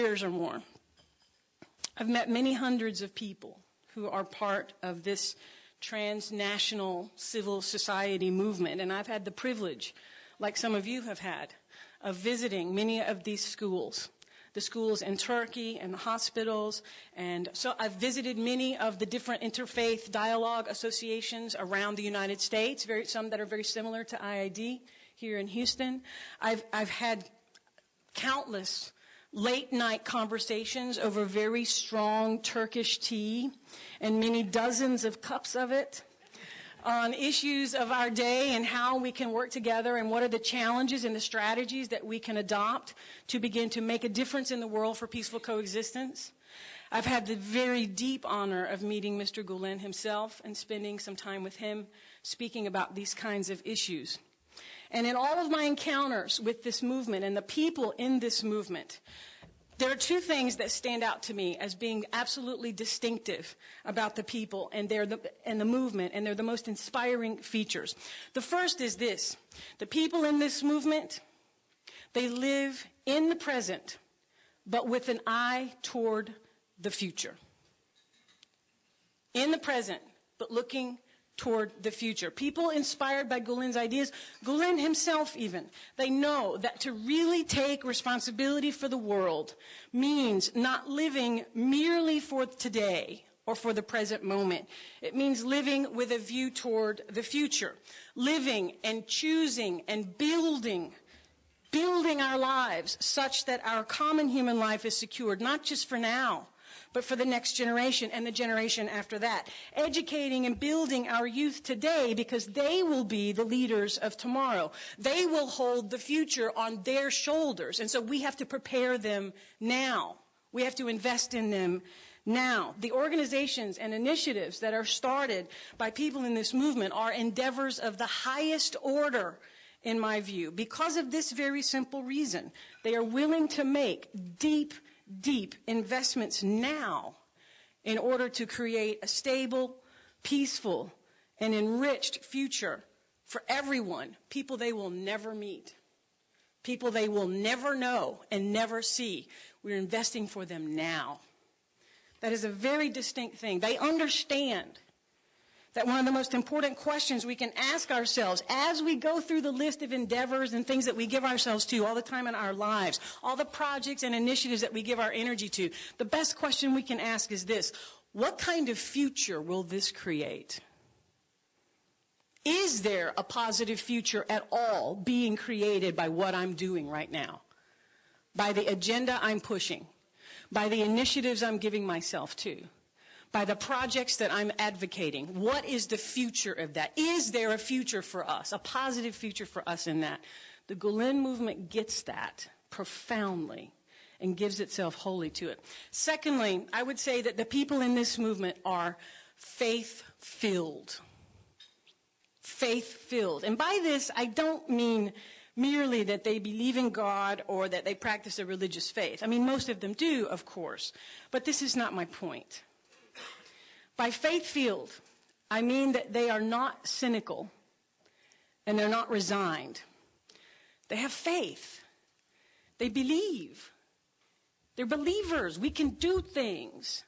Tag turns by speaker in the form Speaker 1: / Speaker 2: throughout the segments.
Speaker 1: years or more, I've met many hundreds of people who are part of this transnational civil society movement, and I've had the privilege, like some of you have had, of visiting many of these schools, the schools in Turkey and the hospitals, and so I've visited many of the different interfaith dialogue associations around the United States, some that are very similar to IID here in Houston. I've had countless late-night conversations over very strong Turkish tea and many dozens of cups of it on issues of our day and how we can work together and what are the challenges and the strategies that we can adopt to begin to make a difference in the world for peaceful coexistence. I've had the very deep honor of meeting Mr. Gulen himself and spending some time with him speaking about these kinds of issues. And in all of my encounters with this movement and the people in this movement, there are two things that stand out to me as being absolutely distinctive about the people and the movement, and they're the most inspiring features. The first is this: the people in this movement, they live in the present, but with an eye toward the future. In the present, but looking toward the future. People inspired by Gulen's ideas, Gulen himself even, they know that to really take responsibility for the world means not living merely for today or for the present moment. It means living with a view toward the future, living and choosing and building our lives such that our common human life is secured, not just for now, but for the next generation and the generation after that. Educating and building our youth today because they will be the leaders of tomorrow. They will hold the future on their shoulders, and so we have to prepare them now. We have to invest in them now. The organizations and initiatives that are started by people in this movement are endeavors of the highest order, in my view, because of this very simple reason. They are willing to make deep investments now in order to create a stable, peaceful, and enriched future for everyone, people they will never meet, people they will never know and never see. We're investing for them now. That is a very distinct thing. They understand that one of the most important questions we can ask ourselves as we go through the list of endeavors and things that we give ourselves to all the time in our lives, all the projects and initiatives that we give our energy to, the best question we can ask is this: what kind of future will this create? Is there a positive future at all being created by what I'm doing right now? By the agenda I'm pushing? By the initiatives I'm giving myself to? By the projects that I'm advocating? What is the future of that? Is there a future for us, a positive future for us in that? The Gulen movement gets that profoundly and gives itself wholly to it. Secondly, I would say that the people in this movement are faith-filled. Faith-filled. And by this, I don't mean merely that they believe in God or that they practice a religious faith. I mean, most of them do, of course, but this is not my point. By faith-filled, I mean that they are not cynical and they're not resigned. They have faith. They believe. They're believers. We can do things.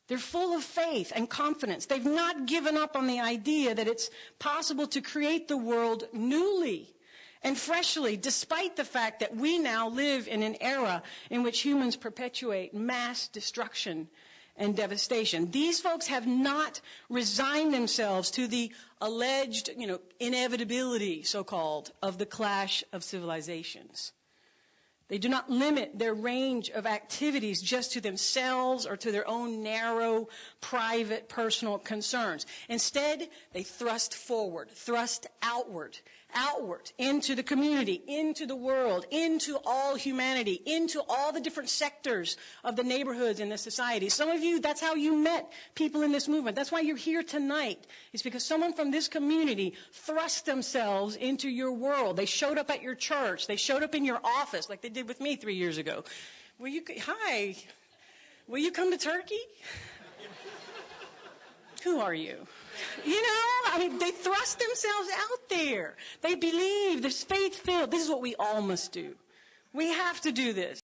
Speaker 1: They're full of faith and confidence. They've not given up on the idea that it's possible to create the world newly and freshly, despite the fact that we now live in an era in which humans perpetuate mass destruction and devastation. These folks have not resigned themselves to the alleged, inevitability, so-called, of the clash of civilizations. They do not limit their range of activities just to themselves or to their own narrow, private, personal concerns. Instead, they thrust forward, thrust outward into the community, into the world, into all humanity, into all the different sectors of the neighborhoods and the society. Some of you, that's how you met people in this movement. That's why you're here tonight. It's because someone from this community thrust themselves into your world. They showed up at your church. They showed up in your office like they did with me 3 years ago. Hi, will you come to Turkey? Who are you? They thrust themselves out there. They believe, they're faith-filled. This is what we all must do. We have to do this.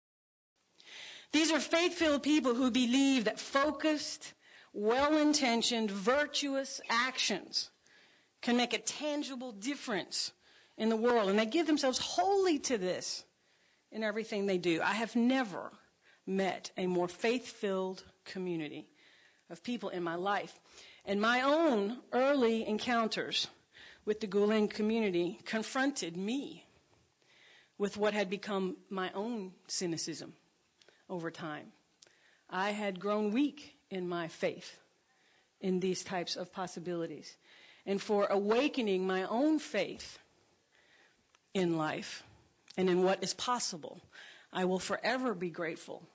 Speaker 1: These are faith-filled people who believe that focused, well-intentioned, virtuous actions can make a tangible difference in the world, and they give themselves wholly to this in everything they do. I have never met a more faith-filled community of people in my life. And my own early encounters with the Gulen community confronted me with what had become my own cynicism over time. I had grown weak in my faith in these types of possibilities. And for awakening my own faith in life and in what is possible, I will forever be grateful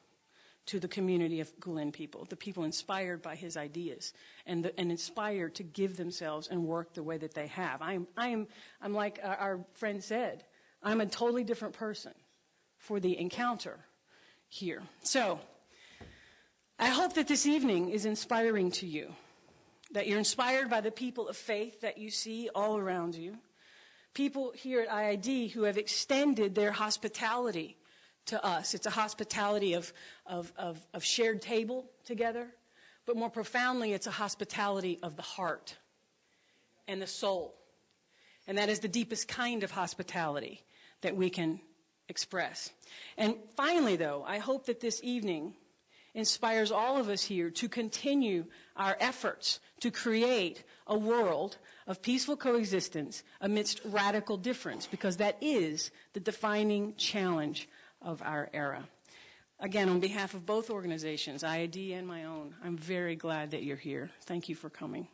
Speaker 1: to the community of Gulen people, the people inspired by his ideas and inspired to give themselves and work the way that they have. I'm like our friend said, I'm a totally different person for the encounter here. So I hope that this evening is inspiring to you, that you're inspired by the people of faith that you see all around you, people here at IID who have extended their hospitality to us. It's a hospitality of shared table together, but more profoundly, it's a hospitality of the heart and the soul. And that is the deepest kind of hospitality that we can express. And finally, though, I hope that this evening inspires all of us here to continue our efforts to create a world of peaceful coexistence amidst radical difference, because that is the defining challenge of our era. Again, on behalf of both organizations, IID and my own, I'm very glad that you're here. Thank you for coming.